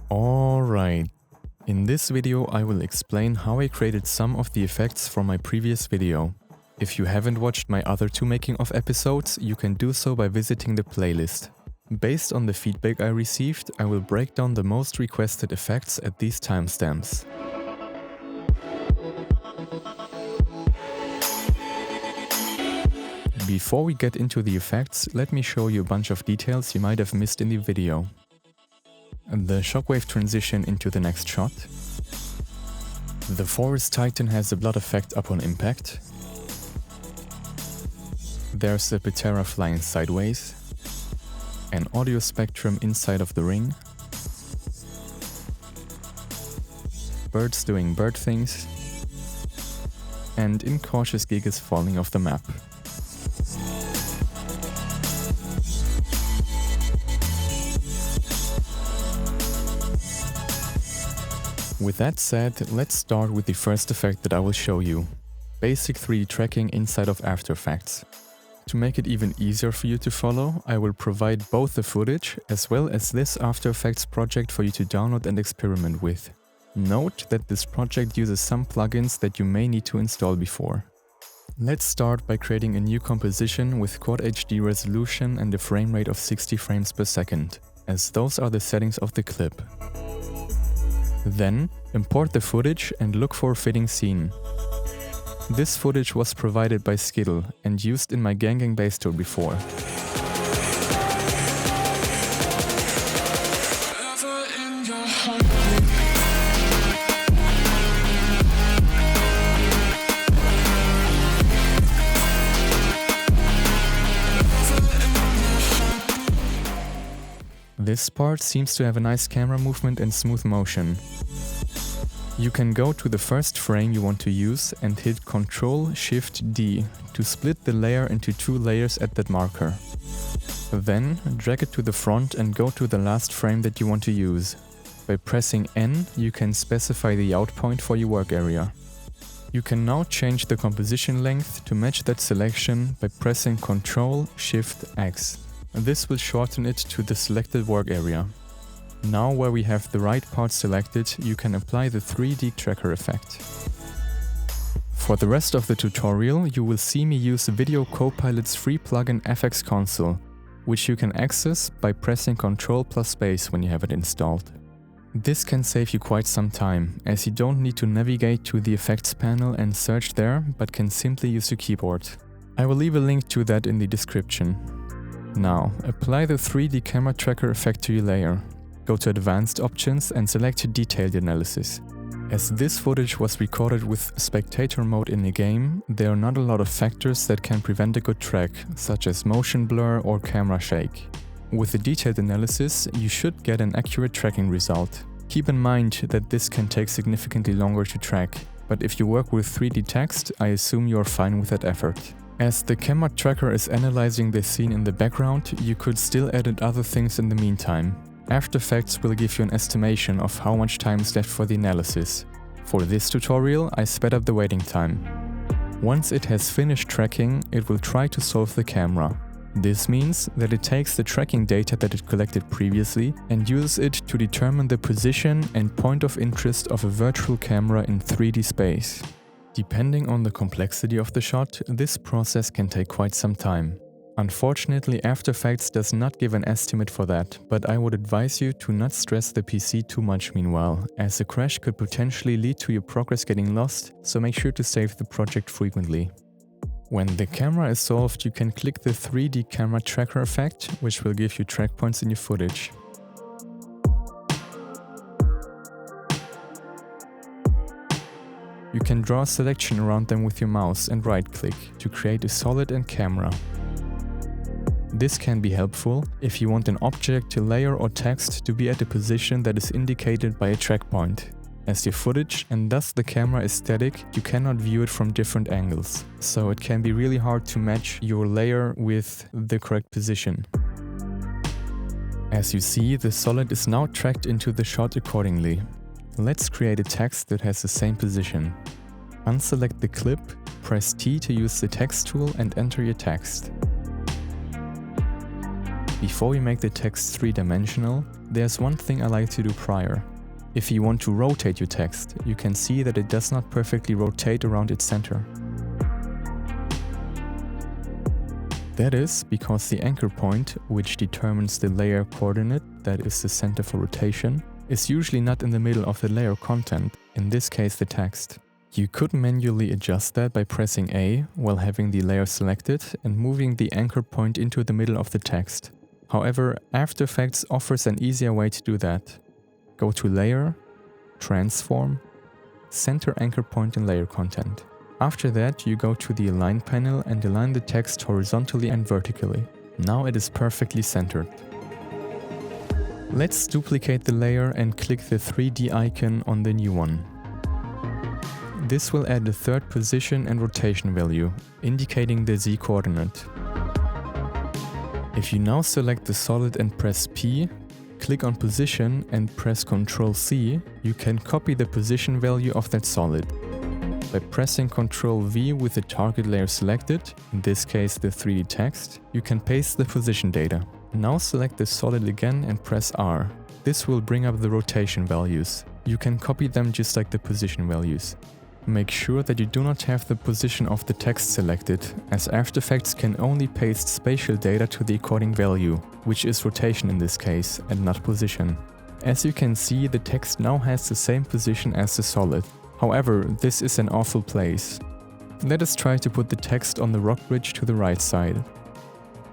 Alright, in this video I will explain how I created some of the effects from my previous video. If you haven't watched my other two making of episodes, you can do so by visiting the playlist. Based on the feedback I received, I will break down the most requested effects at these timestamps. Before we get into the effects, let me show you a bunch of details you might have missed in the video. The shockwave transition into the next shot. The Forest Titan has a blood effect upon impact. There's a Patera flying sideways. An audio spectrum inside of the ring. Birds doing bird things. And incautious gigas falling off the map. With that said, let's start with the first effect that I will show you. Basic 3D tracking inside of After Effects. To make it even easier for you to follow, I will provide both the footage as well as this After Effects project for you to download and experiment with. Note that this project uses some plugins that you may need to install before. Let's start by creating a new composition with Quad HD resolution and a frame rate of 60 frames per second, as those are the settings of the clip. Then, import the footage and look for a fitting scene. This footage was provided by Skittle and used in my Gang bass tour before. This part seems to have a nice camera movement and smooth motion. You can go to the first frame you want to use and hit Ctrl-Shift-D to split the layer into two layers at that marker. Then drag it to the front and go to the last frame that you want to use. By pressing N, you can specify the out point for your work area. You can now change the composition length to match that selection by pressing Ctrl-Shift-X. This will shorten it to the selected work area. Now where we have the right part selected, you can apply the 3D tracker effect. For the rest of the tutorial, you will see me use Video Copilot's free plugin FX Console, which you can access by pressing Ctrl plus space when you have it installed. This can save you quite some time, as you don't need to navigate to the effects panel and search there, but can simply use your keyboard. I will leave a link to that in the description. Now, apply the 3D camera tracker effect to your layer. Go to Advanced Options and select Detailed Analysis. As this footage was recorded with spectator mode in a game, there are not a lot of factors that can prevent a good track, such as motion blur or camera shake. With the Detailed Analysis, you should get an accurate tracking result. Keep in mind that this can take significantly longer to track, but if you work with 3D text, I assume you are fine with that effort. As the camera tracker is analyzing the scene in the background, you could still edit other things in the meantime. After Effects will give you an estimation of how much time is left for the analysis. For this tutorial, I sped up the waiting time. Once it has finished tracking, it will try to solve the camera. This means that it takes the tracking data that it collected previously and uses it to determine the position and point of interest of a virtual camera in 3D space. Depending on the complexity of the shot, this process can take quite some time. Unfortunately, After Effects does not give an estimate for that, but I would advise you to not stress the PC too much meanwhile, as a crash could potentially lead to your progress getting lost, so make sure to save the project frequently. When the camera is solved, you can click the 3D camera tracker effect, which will give you track points in your footage. You can draw a selection around them with your mouse and right-click to create a solid and camera. This can be helpful if you want an object, layer or text to be at a position that is indicated by a track point. As your footage and thus the camera is static, you cannot view it from different angles, so it can be really hard to match your layer with the correct position. As you see, the solid is now tracked into the shot accordingly. Let's create a text that has the same position. Unselect the clip, press T to use the text tool and enter your text. Before we make the text three-dimensional, There's one thing I like to do prior. If you want to rotate your text, you can see that it does not perfectly rotate around its center. That is because the anchor point, which determines the layer coordinate, that is the center for rotation, is usually not in the middle of the layer content, in this case the text. You could manually adjust that by pressing A while having the layer selected and moving the anchor point into the middle of the text. However, After Effects offers an easier way to do that. Go to Layer, Transform, Center Anchor Point in Layer Content. After that, you go to the Align panel and align the text horizontally and vertically. Now it is perfectly centered. Let's duplicate the layer and click the 3D icon on the new one. This will add a third position and rotation value, indicating the Z coordinate. If you now select the solid and press P, click on position and press Ctrl C, you can copy the position value of that solid. By pressing Ctrl V with the target layer selected, in this case the 3D text, you can paste the position data. Now select the solid again and press R. This will bring up the rotation values. You can copy them just like the position values. Make sure that you do not have the position of the text selected, as After Effects can only paste spatial data to the according value, which is rotation in this case, and not position. As you can see, the text now has the same position as the solid. However, this is an awful place. Let us try to put the text on the rock bridge to the right side.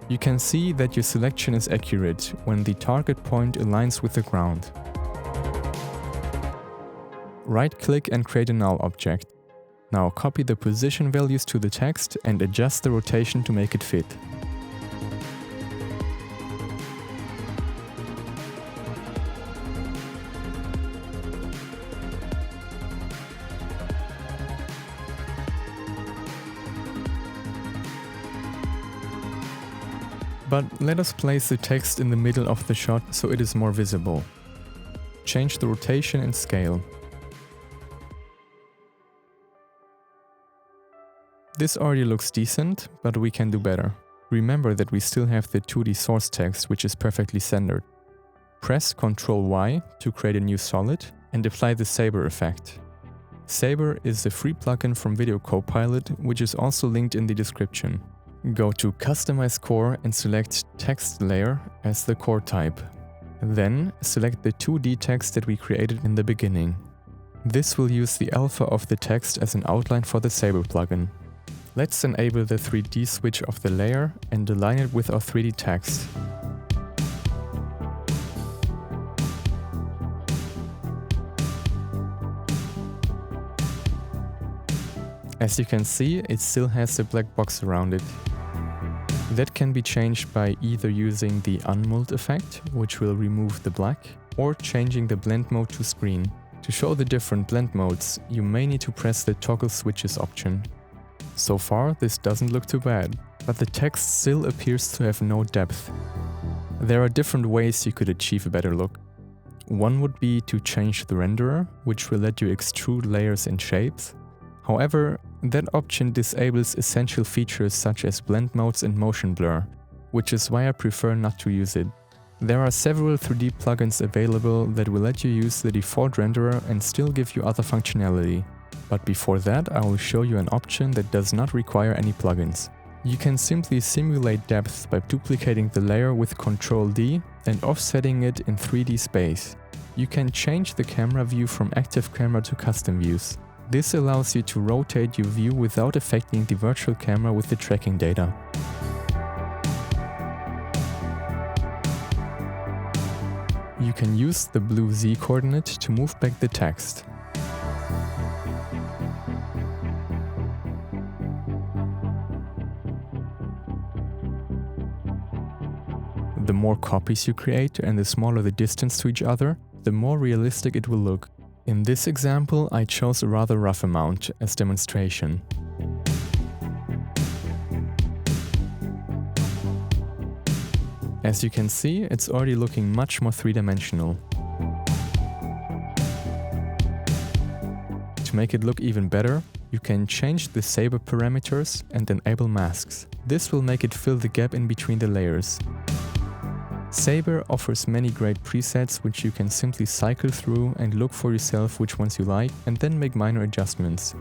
You can see that your selection is accurate when the target point aligns with the ground. Right-click and create a null object. Now copy the position values to the text and adjust the rotation to make it fit. But let us place the text in the middle of the shot so it is more visible. Change the rotation and scale. This already looks decent, but we can do better. Remember that we still have the 2D source text, which is perfectly centered. Press Ctrl Y to create a new solid and apply the Saber effect. Saber is a free plugin from Video Copilot, which is also linked in the description. Go to Customize Core and select Text Layer as the core type. Then select the 2D text that we created in the beginning. This will use the alpha of the text as an outline for the Saber plugin. Let's enable the 3D switch of the layer and align it with our 3D text. As you can see, it still has a black box around it. That can be changed by either using the Unmold effect, which will remove the black, or changing the blend mode to screen. To show the different blend modes, you may need to press the Toggle Switches option. So far, this doesn't look too bad, but the text still appears to have no depth. There are different ways you could achieve a better look. One would be to change the renderer, which will let you extrude layers and shapes. However, that option disables essential features such as blend modes and motion blur, which is why I prefer not to use it. There are several 3D plugins available that will let you use the default renderer and still give you other functionality. But before that, I will show you an option that does not require any plugins. You can simply simulate depth by duplicating the layer with Ctrl D and offsetting it in 3D space. You can change the camera view from active camera to custom views. This allows you to rotate your view without affecting the virtual camera with the tracking data. You can use the blue Z coordinate to move back the text. The more copies you create and the smaller the distance to each other, the more realistic it will look. In this example, I chose a rather rough amount as demonstration. As you can see, it's already looking much more three-dimensional. To make it look even better, you can change the Saber parameters and enable masks. This will make it fill the gap in between the layers. Saber offers many great presets which you can simply cycle through and look for yourself which ones you like and then make minor adjustments.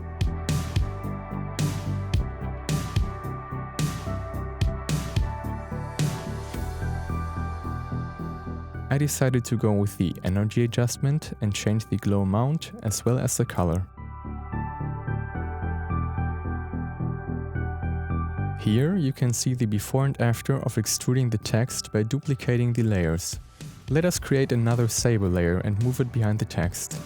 I decided to go with the energy adjustment and change the glow amount as well as the color. Here you can see the before and after of extruding the text by duplicating the layers. Let us create another Saber layer and move it behind the text.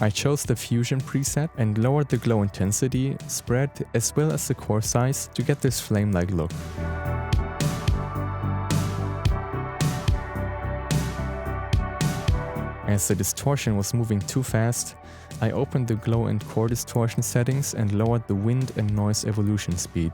I chose the Fusion preset and lowered the glow intensity, spread as well as the core size to get this flame-like look. As the distortion was moving too fast, I opened the glow and core distortion settings and lowered the wind and noise evolution speed.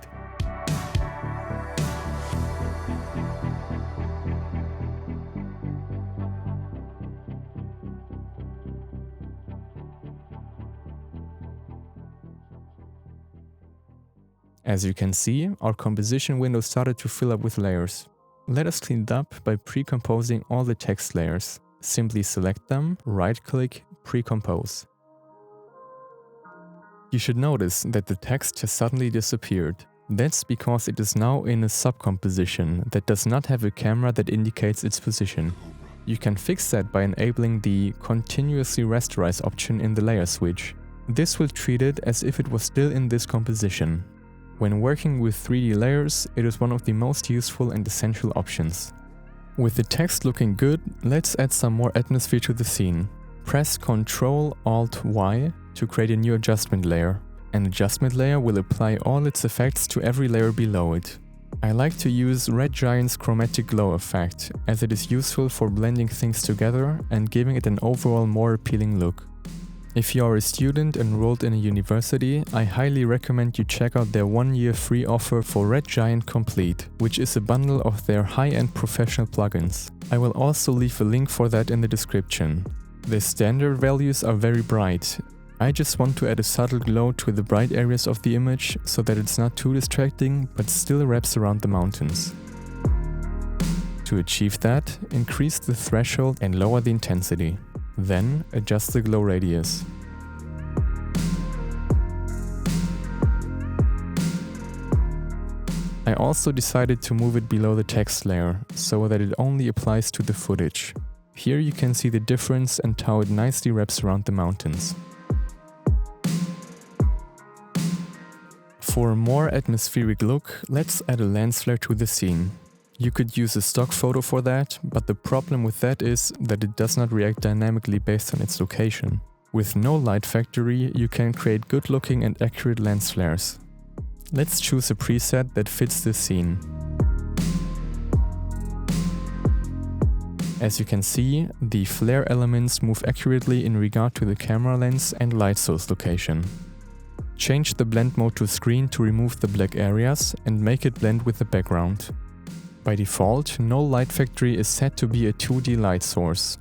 As you can see, our composition window started to fill up with layers. Let us clean it up by pre-composing all the text layers. Simply select them, right-click, pre-compose. You should notice that the text has suddenly disappeared. That's because it is now in a subcomposition that does not have a camera that indicates its position. You can fix that by enabling the Continuously Rasterize option in the layer switch. This will treat it as if it was still in this composition. When working with 3D layers, it is one of the most useful and essential options. With the text looking good, let's add some more atmosphere to the scene. Press Ctrl-Alt-Y to create a new adjustment layer. An adjustment layer will apply all its effects to every layer below it. I like to use Red Giant's chromatic glow effect, as it is useful for blending things together and giving it an overall more appealing look. If you are a student enrolled in a university, I highly recommend you check out their 1-year free offer for Red Giant Complete, which is a bundle of their high-end professional plugins. I will also leave a link for that in the description. The standard values are very bright. I just want to add a subtle glow to the bright areas of the image so that it's not too distracting but still wraps around the mountains. To achieve that, increase the threshold and lower the intensity. Then adjust the glow radius. I also decided to move it below the text layer, so that it only applies to the footage. Here you can see the difference and how it nicely wraps around the mountains. For a more atmospheric look, let's add a lens flare to the scene. You could use a stock photo for that, but the problem with that is that it does not react dynamically based on its location. With no light factory, you can create good looking and accurate lens flares. Let's choose a preset that fits the scene. As you can see, the flare elements move accurately in regard to the camera lens and light source location. Change the blend mode to screen to remove the black areas and make it blend with the background. By default, no light factory is set to be a 2D light source.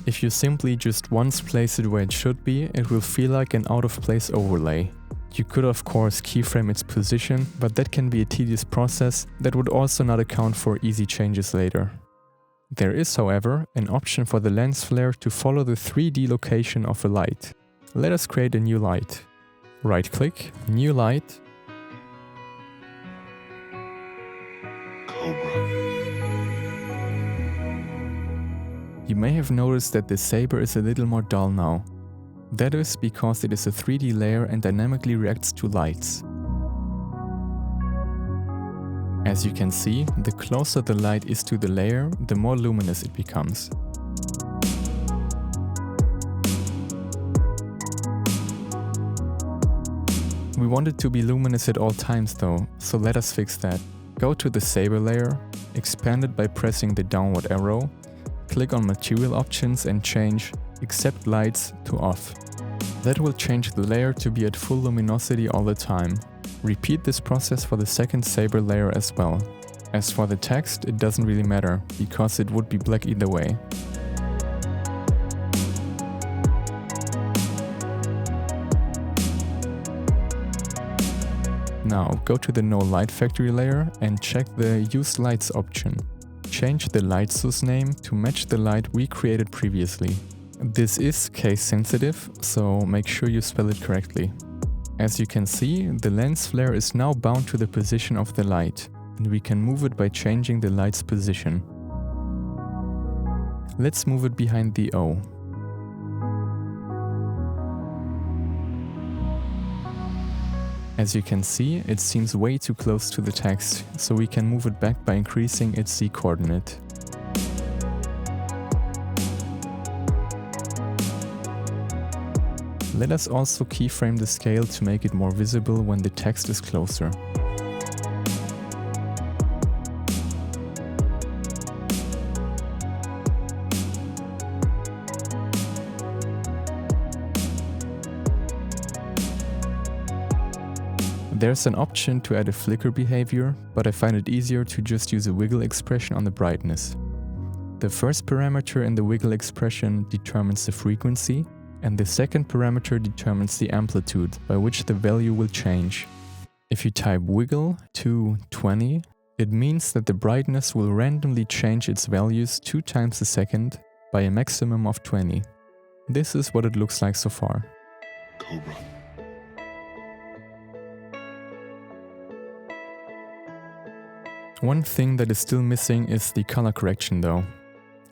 If you simply just once place it where it should be, it will feel like an out-of-place overlay. You could of course keyframe its position, but that can be a tedious process that would also not account for easy changes later. There is, however, an option for the lens flare to follow the 3D location of a light. Let us create a new light. Right-click, New Light, Cobra. You may have noticed that the saber is a little more dull now. That is because it is a 3D layer and dynamically reacts to lights. As you can see, the closer the light is to the layer, the more luminous it becomes. We want it to be luminous at all times though, so let us fix that. Go to the saber layer, expand it by pressing the downward arrow, click on material options and change Accept Lights to off. That will change the layer to be at full luminosity all the time. Repeat this process for the second saber layer as well. As for the text, it doesn't really matter, because it would be black either way. Now go to the No Light Factory layer and check the Use Lights option. Change the light source name to match the light we created previously. This is case sensitive, so make sure you spell it correctly. As you can see, the lens flare is now bound to the position of the light, and we can move it by changing the light's position. Let's move it behind the O. As you can see, it seems way too close to the text, so we can move it back by increasing its Z coordinate. Let us also keyframe the scale to make it more visible when the text is closer. There's an option to add a flicker behavior, but I find it easier to just use a wiggle expression on the brightness. The first parameter in the wiggle expression determines the frequency, and the second parameter determines the amplitude by which the value will change. If you type wiggle to 20, it means that the brightness will randomly change its values 2 times a second by a maximum of 20. This is what it looks like so far. Cobra. One thing that is still missing is the color correction though.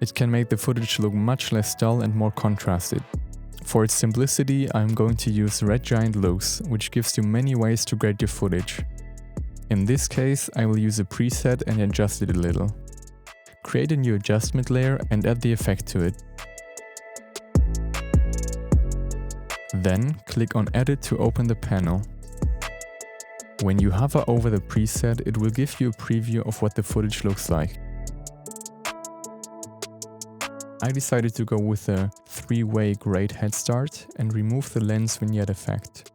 It can make the footage look much less dull and more contrasted. For its simplicity, I'm going to use Red Giant Looks, which gives you many ways to grade your footage. In this case, I will use a preset and adjust it a little. Create a new adjustment layer and add the effect to it. Then click on Edit to open the panel. When you hover over the preset, it will give you a preview of what the footage looks like. I decided to go with a 3-way grade head start and remove the lens vignette effect.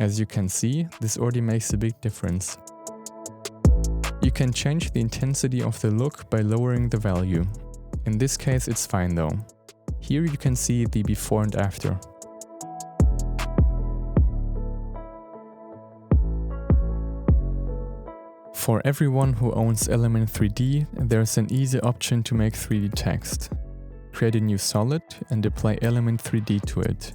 As you can see, this already makes a big difference. You can change the intensity of the look by lowering the value. In this case it's fine though. Here you can see the before and after. For everyone who owns Element 3D, there's an easy option to make 3D text. Create a new solid and apply Element 3D to it.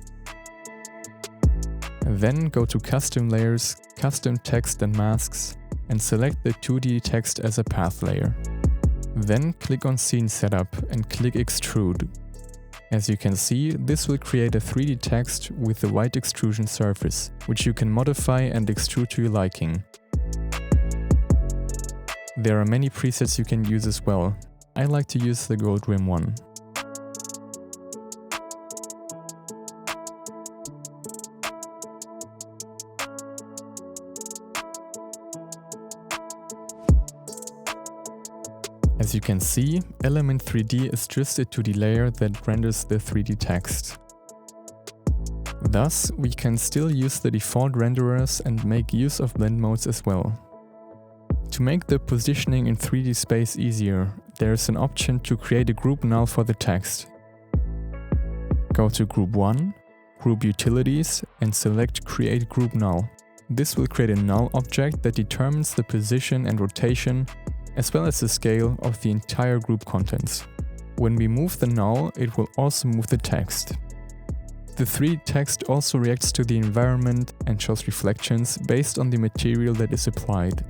Then go to Custom Layers, Custom Text and Masks, and select the 2D text as a path layer. Then click on Scene Setup and click Extrude. As you can see, this will create a 3D text with a white extrusion surface, which you can modify and extrude to your liking. There are many presets you can use as well. I like to use the gold rim one. As you can see, Element 3D is just a 2D layer that renders the 3D text. Thus, we can still use the default renderers and make use of blend modes as well. To make the positioning in 3D space easier, there is an option to create a group null for the text. Go to Group 1, Group Utilities, and select Create Group Null. This will create a null object that determines the position and rotation, as well as the scale of the entire group contents. When we move the null, it will also move the text. The 3D text also reacts to the environment and shows reflections based on the material that is applied.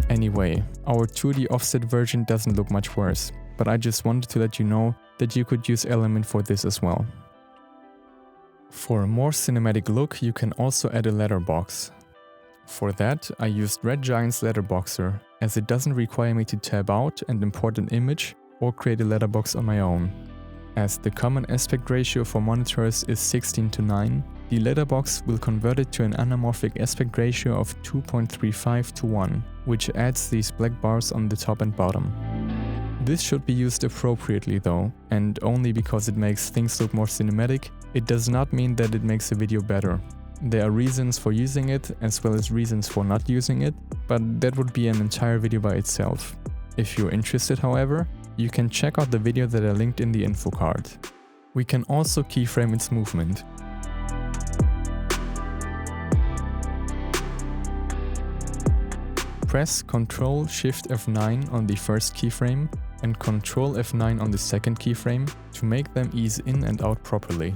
Anyway, our 2D offset version doesn't look much worse, but I just wanted to let you know that you could use Element for this as well. For a more cinematic look, you can also add a letterbox. For that, I used Red Giant's Letterboxer, as it doesn't require me to tab out and import an image or create a letterbox on my own. As the common aspect ratio for monitors is 16:9, the letterbox will convert it to an anamorphic aspect ratio of 2.35:1, which adds these black bars on the top and bottom. This should be used appropriately though, and only because it makes things look more cinematic. It does not mean that it makes a video better. There are reasons for using it as well as reasons for not using it, but that would be an entire video by itself. If you're interested, however, you can check out the video that I linked in the info card. We can also keyframe its movement. Press Ctrl Shift F9 on the first keyframe and Ctrl F9 on the second keyframe to make them ease in and out properly.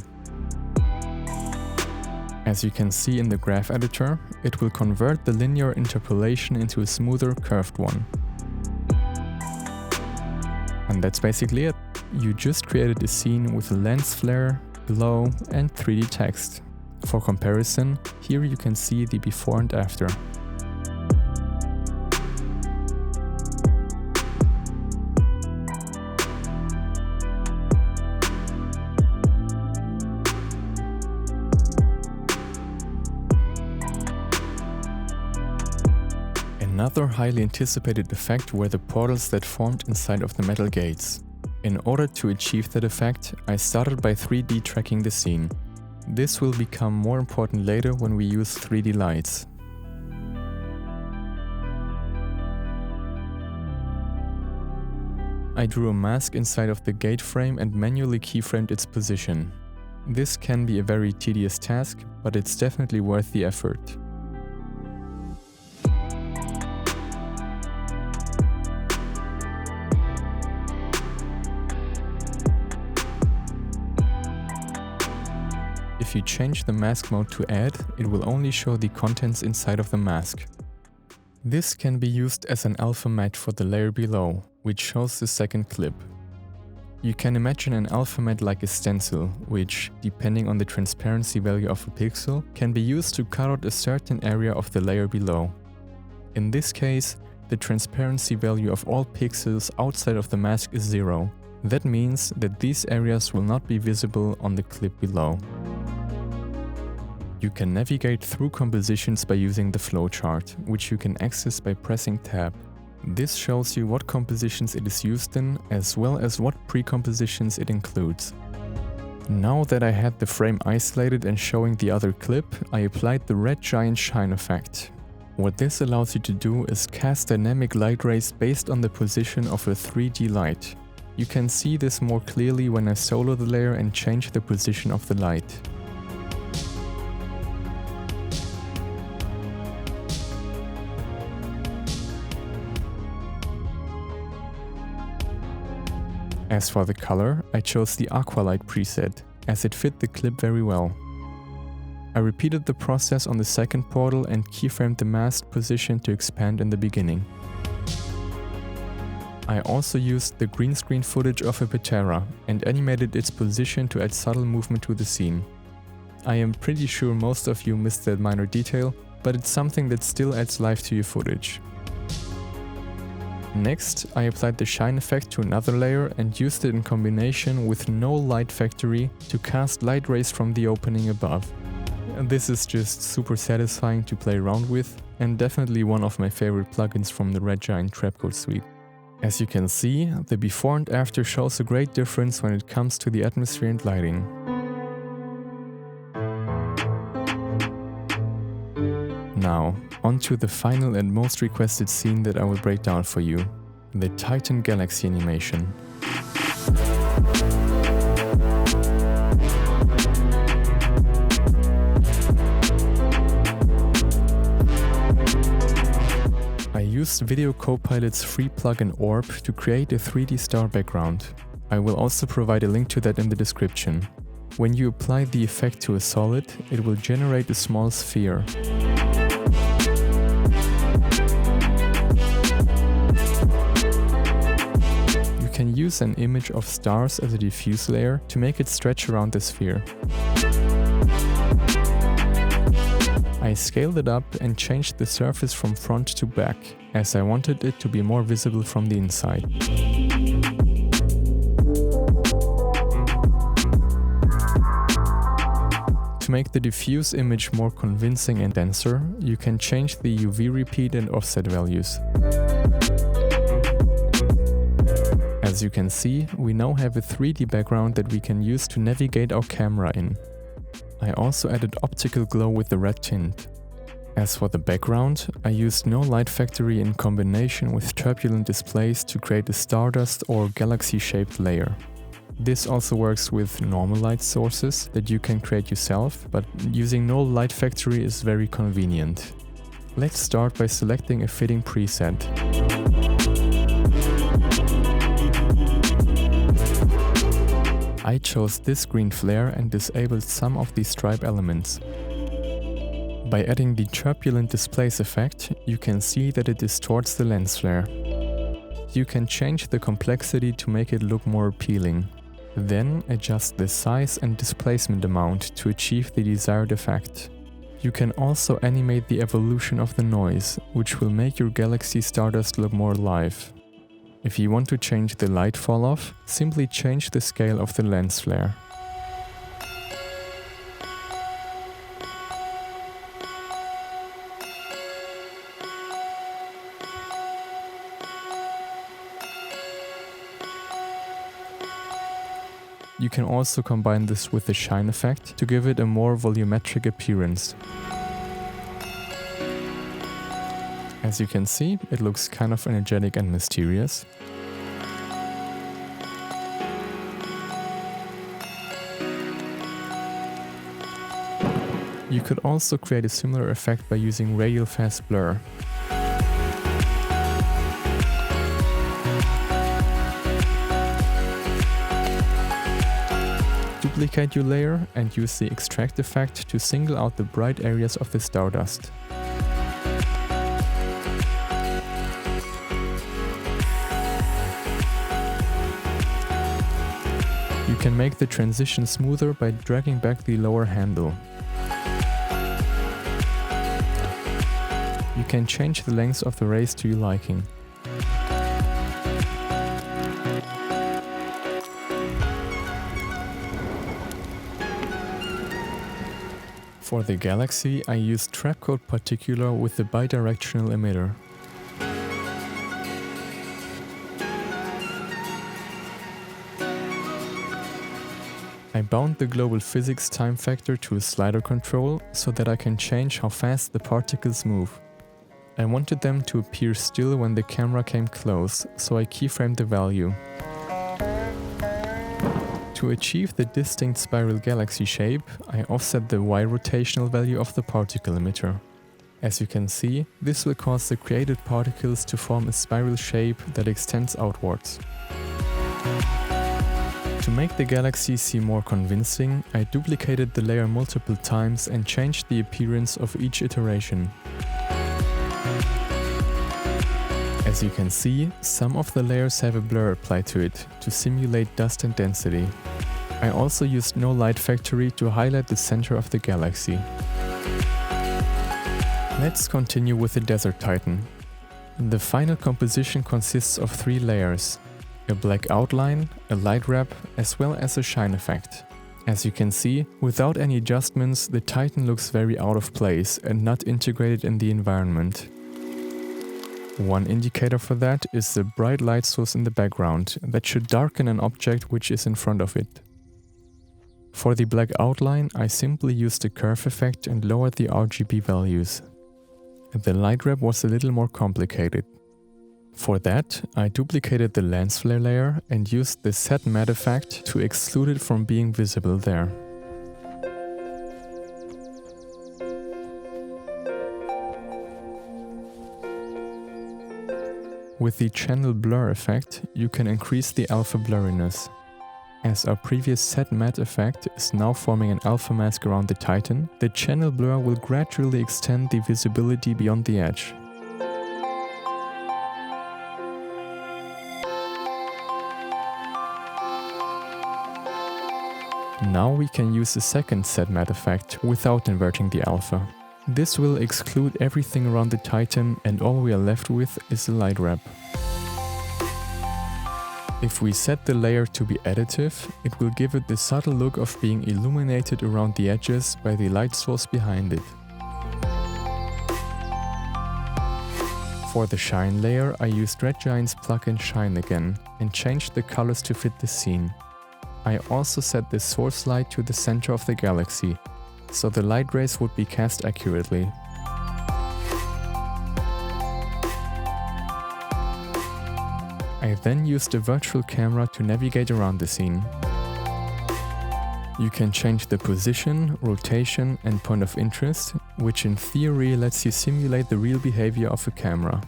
As you can see in the graph editor, it will convert the linear interpolation into a smoother curved one. And that's basically it. You just created a scene with a lens flare, glow and 3D text. For comparison, here you can see the before and after. Another highly anticipated effect were the portals that formed inside of the metal gates. In order to achieve that effect, I started by 3D tracking the scene. This will become more important later when we use 3D lights. I drew a mask inside of the gate frame and manually keyframed its position. This can be a very tedious task, but it's definitely worth the effort. If you change the mask mode to add, it will only show the contents inside of the mask. This can be used as an alpha matte for the layer below, which shows the second clip. You can imagine an alpha matte like a stencil, which, depending on the transparency value of a pixel, can be used to cut out a certain area of the layer below. In this case, the transparency value of all pixels outside of the mask is 0. That means that these areas will not be visible on the clip below. You can navigate through compositions by using the flowchart, which you can access by pressing Tab. This shows you what compositions it is used in, as well as what pre-compositions it includes. Now that I had the frame isolated and showing the other clip, I applied the red giant shine effect. What this allows you to do is cast dynamic light rays based on the position of a 3D light. You can see this more clearly when I solo the layer and change the position of the light. As for the color, I chose the Aqualight preset, as it fit the clip very well. I repeated the process on the second portal and keyframed the mask position to expand in the beginning. I also used the green screen footage of a Patera and animated its position to add subtle movement to the scene. I am pretty sure most of you missed that minor detail, but it's something that still adds life to your footage. Next, I applied the shine effect to another layer and used it in combination with No Light Factory to cast light rays from the opening above. This is just super satisfying to play around with, and definitely one of my favorite plugins from the Red Giant Trapcode suite. As you can see, the before and after shows a great difference when it comes to the atmosphere and lighting. Now, on to the final and most requested scene that I will break down for you, the Titan Galaxy animation. I used Video Copilot's free plugin Orb to create a 3D star background. I will also provide a link to that in the description. When you apply the effect to a solid, it will generate a small sphere. You can use an image of stars as a diffuse layer to make it stretch around the sphere. I scaled it up and changed the surface from front to back, as I wanted it to be more visible from the inside. To make the diffuse image more convincing and denser, you can change the UV repeat and offset values. As you can see, we now have a 3D background that we can use to navigate our camera in. I also added optical glow with the red tint. As for the background, I used No Light Factory in combination with turbulent displays to create a stardust or galaxy-shaped layer. This also works with normal light sources that you can create yourself, but using No Light Factory is very convenient. Let's start by selecting a fitting preset. I chose this green flare and disabled some of the stripe elements. By adding the turbulent displace effect, you can see that it distorts the lens flare. You can change the complexity to make it look more appealing. Then adjust the size and displacement amount to achieve the desired effect. You can also animate the evolution of the noise, which will make your Galaxy Stardust look more alive. If you want to change the light fall off, simply change the scale of the lens flare. You can also combine this with the shine effect to give it a more volumetric appearance. As you can see, it looks kind of energetic and mysterious. You could also create a similar effect by using radial fast blur. Duplicate your layer and use the extract effect to single out the bright areas of the stardust. You can make the transition smoother by dragging back the lower handle. You can change the length of the rays to your liking. For the Galaxy, I used Trapcoat Particular with the bidirectional emitter. I bound the global physics time factor to a slider control so that I can change how fast the particles move. I wanted them to appear still when the camera came close, so I keyframed the value. To achieve the distinct spiral galaxy shape, I offset the Y rotational value of the particle emitter. As you can see, this will cause the created particles to form a spiral shape that extends outwards. To make the galaxy seem more convincing, I duplicated the layer multiple times and changed the appearance of each iteration. As you can see, some of the layers have a blur applied to it to simulate dust and density. I also used No Light Factory to highlight the center of the galaxy. Let's continue with the Desert Titan. The final composition consists of 3 layers: a black outline, a light wrap, as well as a shine effect. As you can see, without any adjustments, the Titan looks very out of place and not integrated in the environment. One indicator for that is the bright light source in the background that should darken an object which is in front of it. For the black outline, I simply used the curve effect and lowered the RGB values. The light wrap was a little more complicated. For that, I duplicated the lens flare layer and used the set matte effect to exclude it from being visible there. With the channel blur effect, you can increase the alpha blurriness. As our previous set matte effect is now forming an alpha mask around the Titan, the channel blur will gradually extend the visibility beyond the edge. Now we can use the second set matte effect without inverting the alpha. This will exclude everything around the Titan and all we are left with is a light wrap. If we set the layer to be additive, it will give it the subtle look of being illuminated around the edges by the light source behind it. For the shine layer, I used Red Giant's plugin Shine again and changed the colors to fit the scene. I also set the source light to the center of the galaxy, so the light rays would be cast accurately. I then used a virtual camera to navigate around the scene. You can change the position, rotation and point of interest, which in theory lets you simulate the real behavior of a camera.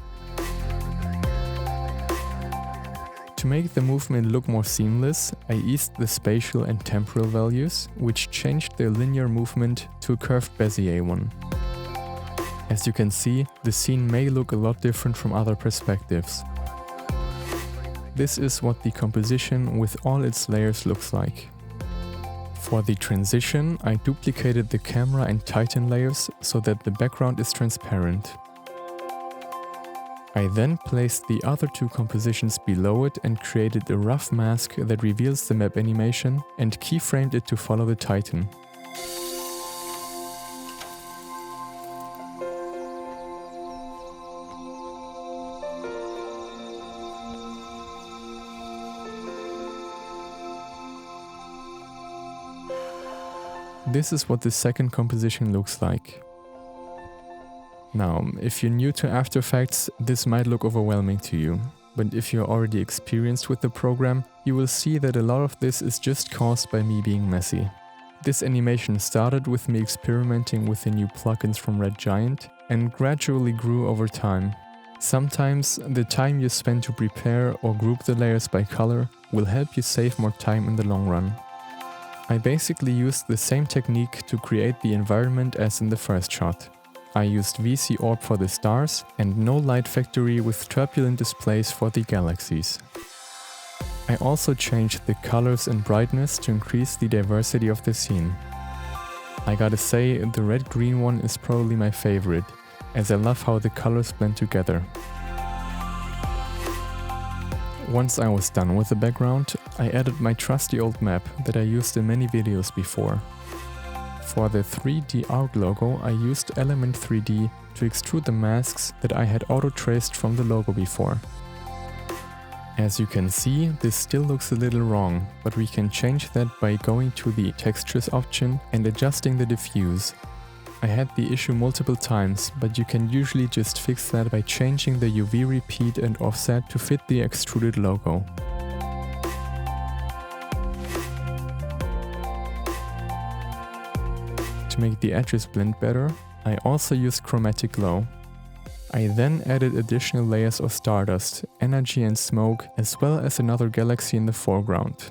To make the movement look more seamless, I eased the spatial and temporal values, which changed the linear movement to a curved Bezier one. As you can see, the scene may look a lot different from other perspectives. This is what the composition with all its layers looks like. For the transition, I duplicated the camera and Titan layers so that the background is transparent. I then placed the other two compositions below it and created a rough mask that reveals the map animation and keyframed it to follow the Titan. This is what the second composition looks like. Now, if you're new to After Effects, this might look overwhelming to you, but if you're already experienced with the program, you will see that a lot of this is just caused by me being messy. This animation started with me experimenting with the new plugins from Red Giant and gradually grew over time. Sometimes the time you spend to prepare or group the layers by color will help you save more time in the long run. I basically used the same technique to create the environment as in the first shot. I used VC Orb for the stars and No Light Factory with turbulent displays for the galaxies. I also changed the colors and brightness to increase the diversity of the scene. I gotta say, the red-green one is probably my favorite, as I love how the colors blend together. Once I was done with the background, I added my trusty old map that I used in many videos before. For the 3D ARK logo, I used Element 3D to extrude the masks that I had auto-traced from the logo before. As you can see, this still looks a little wrong, but we can change that by going to the Textures option and adjusting the diffuse. I had the issue multiple times, but you can usually just fix that by changing the UV repeat and offset to fit the extruded logo. To make the edges blend better, I also used chromatic glow. I then added additional layers of stardust, energy and smoke, as well as another galaxy in the foreground.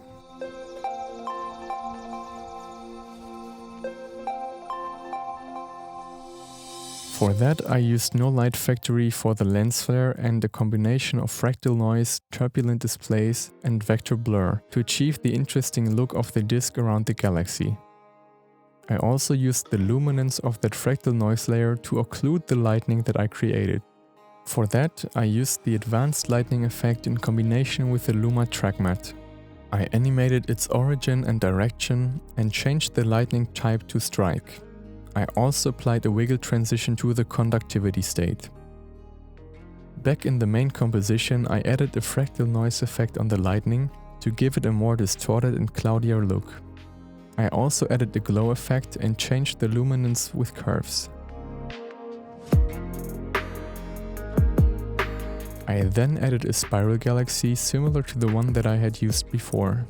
For that I used No Light Factory for the lens flare and a combination of fractal noise, turbulent displays and vector blur to achieve the interesting look of the disk around the galaxy. I also used the luminance of that fractal noise layer to occlude the lightning that I created. For that I used the advanced lightning effect in combination with the Luma track matte. I animated its origin and direction and changed the lightning type to strike. I also applied a wiggle transition to the conductivity state. Back in the main composition, I added a fractal noise effect on the lightning to give it a more distorted and cloudier look. I also added the glow effect and changed the luminance with curves. I then added a spiral galaxy similar to the one that I had used before.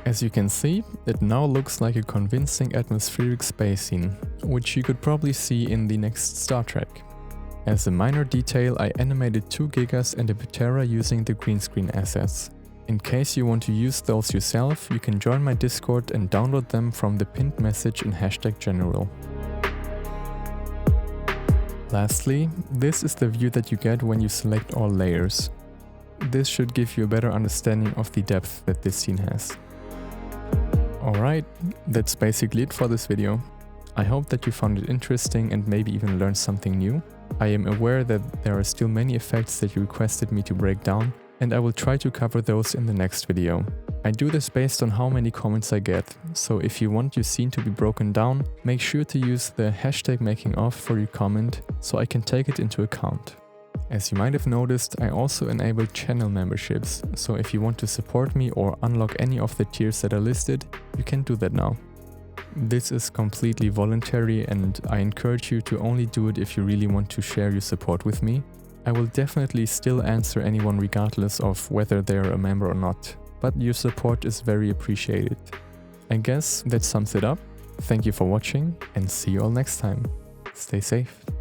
As you can see, it now looks like a convincing atmospheric space scene, which you could probably see in the next Star Trek. As a minor detail, I animated 2 Gigas and a Butera using the green screen assets. In case you want to use those yourself, you can join my Discord and download them from the pinned message in #general. Lastly, this is the view that you get when you select all layers. This should give you a better understanding of the depth that this scene has. Alright, that's basically it for this video. I hope that you found it interesting and maybe even learned something new. I am aware that there are still many effects that you requested me to break down, and I will try to cover those in the next video. I do this based on how many comments I get, so if you want your scene to be broken down, make sure to use the #makingoff for your comment so I can take it into account. As you might have noticed, I also enabled channel memberships, so if you want to support me or unlock any of the tiers that are listed, you can do that now. This is completely voluntary and I encourage you to only do it if you really want to share your support with me. I will definitely still answer anyone regardless of whether they are a member or not, but your support is very appreciated. I guess that sums it up. Thank you for watching and see you all next time. Stay safe.